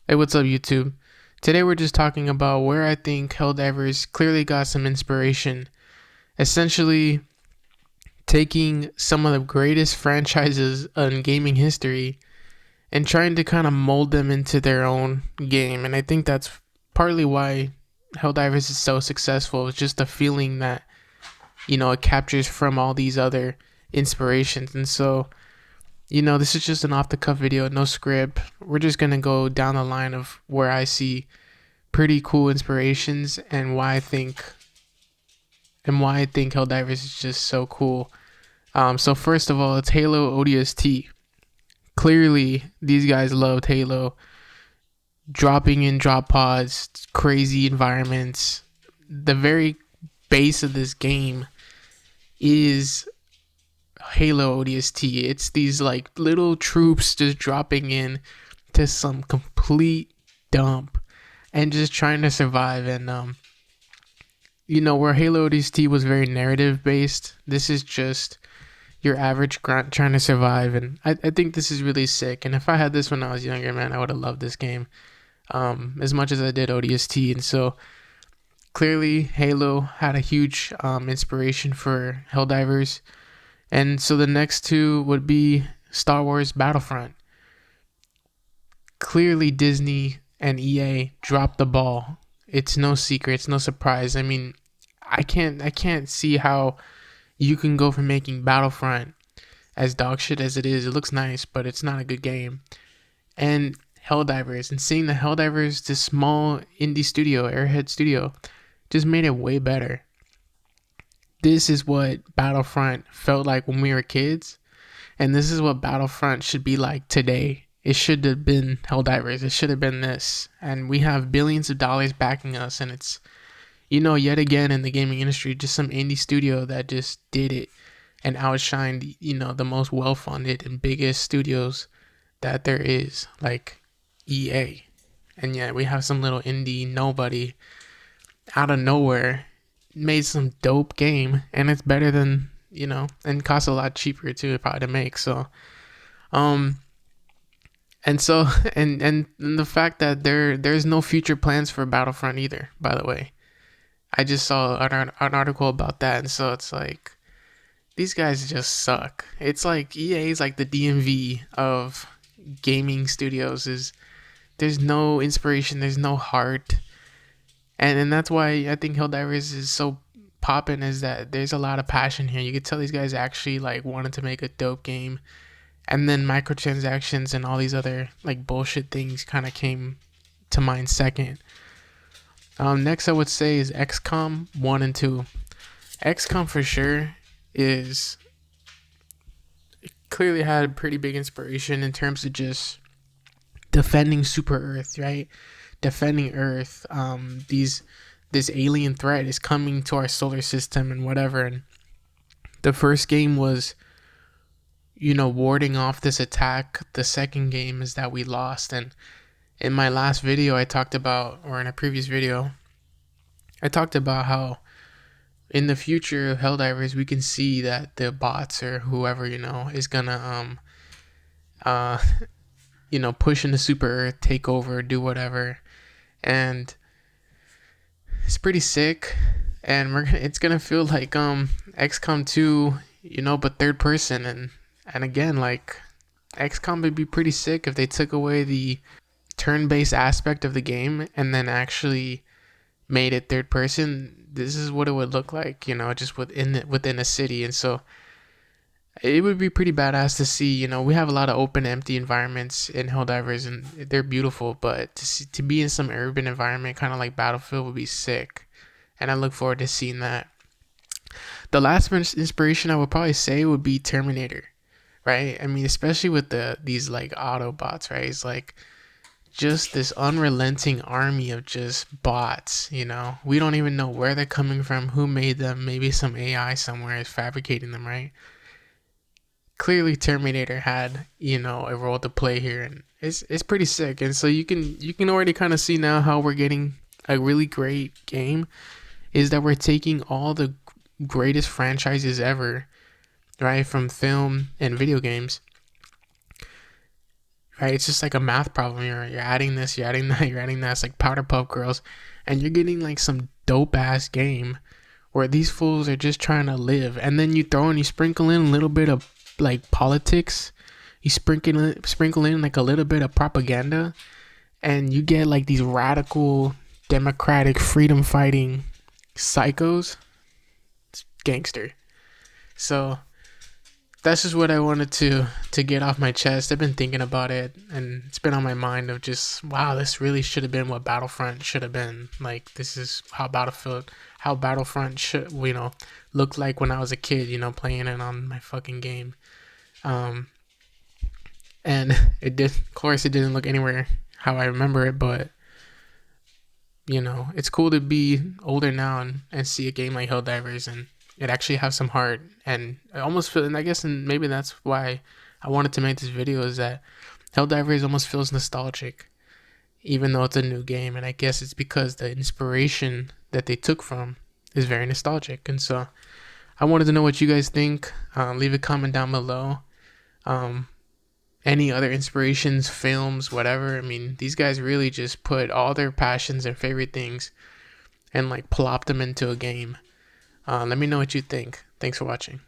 Hey, what's up, YouTube? Today we're just talking about where I think Helldivers clearly got some inspiration. Essentially, taking some of the greatest franchises in gaming history and trying to kind of mold them into their own game. And I think that's partly why Helldivers is so successful. It's just the feeling that, it captures from all these other inspirations. And so, this is just an off the cuff video, no script. We're just going to go down the line of where I see pretty cool inspirations and why I think Helldivers is just so cool. So first of all, it's Halo ODST. Clearly, these guys loved Halo. Dropping in drop pods, crazy environments. The very base of this game is Halo ODST. It's these like little troops just dropping in to some complete dump and just trying to survive. And where Halo ODST was very narrative based, this is just your average grunt trying to survive. And I think this is really sick. And if I had this when I was younger, man, I would have loved this game as much as I did ODST. And so clearly Halo had a huge inspiration for Helldivers. And so the next two would be Star Wars Battlefront. Clearly Disney and EA dropped the ball. It's no secret, it's no surprise. I mean, I can't see how you can go from making Battlefront as dog shit as it is. It looks nice, but it's not a good game. And Helldivers, and seeing the Helldivers, this small indie studio, Airhead Studio, just made it way better. This is what Battlefront felt like when we were kids, and this is what Battlefront should be like today. It should have been Helldivers. It should have been this. And we have billions of dollars backing us, and it's, yet again in the gaming industry, just some indie studio that just did it and outshined, the most well-funded and biggest studios that there is, like EA. And yet we have some little indie nobody out of nowhere made some dope game, and it's better than, and costs a lot cheaper too probably to make. So and so and the fact that there's no future plans for Battlefront either, by the way. I just saw an article about that, and so it's like these guys just suck. It's like EA is like the DMV of gaming studios. Is there's no inspiration, there's no heart. And that's why I think Helldivers is so poppin', is that there's a lot of passion here. You could tell these guys actually like wanted to make a dope game, and then microtransactions and all these other like bullshit things kind of came to mind second. Next I would say is Xcom 1 and 2. Xcom for sure is clearly had pretty big inspiration in terms of just defending Super Earth, right? Defending Earth. This alien threat is coming to our solar system and whatever. And the first game was, warding off this attack. The second game is that we lost. And in my last video, I talked about, or in a previous video, I talked about how in the future of Helldivers, we can see that the bots or whoever, is gonna, push into Super Earth, take over, do whatever. And it's pretty sick. And it's gonna feel like XCOM 2, but third person. And again, like XCOM would be pretty sick if they took away the turn-based aspect of the game and then actually made it third person. This is what it would look like, just within a city. And so it would be pretty badass to see. We have a lot of open, empty environments in Helldivers, and they're beautiful. But to be in some urban environment, kind of like Battlefield, would be sick. And I look forward to seeing that. The last inspiration I would probably say would be Terminator, right? I mean, especially with these like Autobots, right? It's like just this unrelenting army of just bots. We don't even know where they're coming from, who made them. Maybe some AI somewhere is fabricating them, right? Clearly Terminator had, a role to play here, and it's pretty sick. And so you can already kind of see now how we're getting a really great game, is that we're taking all the greatest franchises ever, right, from film and video games, right? It's just like a math problem. You're adding this, you're adding that, you're adding that. It's like Powder Puff Girls, and you're getting like some dope ass game where these fools are just trying to live, and then you sprinkle in a little bit of like politics, you sprinkle in like a little bit of propaganda, and you get like these radical democratic freedom fighting psychos. It's gangster. So that's just what I wanted to get off my chest. I've been thinking about it, and it's been on my mind of just, wow, this really should have been what Battlefront should have been. Like, this is how Battlefront should, look like when I was a kid, playing it on my fucking game. And of course it didn't look anywhere how I remember it, but it's cool to be older now and see a game like Helldivers and it actually have some heart. And I almost feel, and I guess, and maybe that's why I wanted to make this video, is that Helldivers almost feels nostalgic, even though it's a new game. And I guess it's because the inspiration that they took from is very nostalgic. And so I wanted to know what you guys think. Leave a comment down below. Any other inspirations, films, whatever. I mean, these guys really just put all their passions, their favorite things, and like plopped them into a game. Let me know what you think. Thanks for watching.